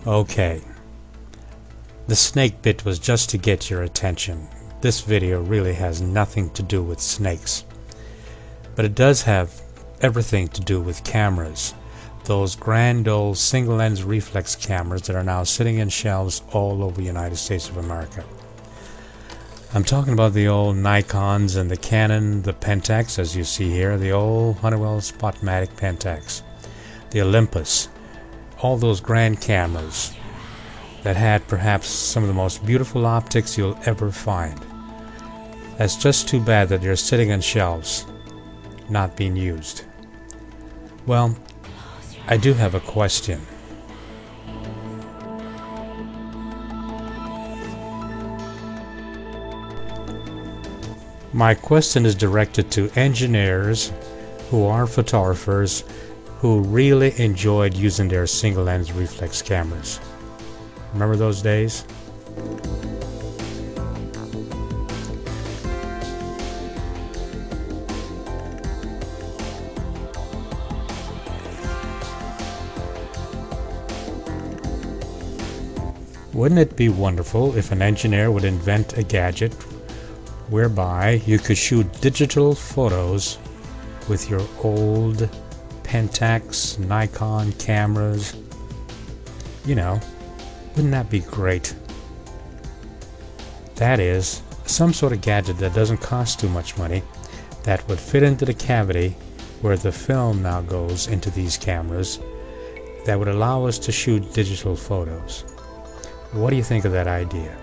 Okay, the snake bit was just to get your attention. This video really has nothing to do with snakes, but it does have everything to do with cameras. Those grand old single lens reflex cameras that are now sitting in shelves all over the United States of America. I'm talking about the old Nikons and the Canon, the Pentax, as you see here, the old Honeywell Spotmatic Pentax, the Olympus, all those grand cameras that had perhaps some of the most beautiful optics you'll ever find. That's just too bad that they're sitting on shelves, not being used. Well, I do have a question. My question is directed to engineers who are photographers who really enjoyed using their single lens reflex cameras. Remember those days? Wouldn't it be wonderful if an engineer would invent a gadget whereby you could shoot digital photos with your old Pentax, Nikon cameras? You know, wouldn't that be great? That is, some sort of gadget that doesn't cost too much money, that would fit into the cavity where the film now goes into these cameras, that would allow us to shoot digital photos. What do you think of that idea?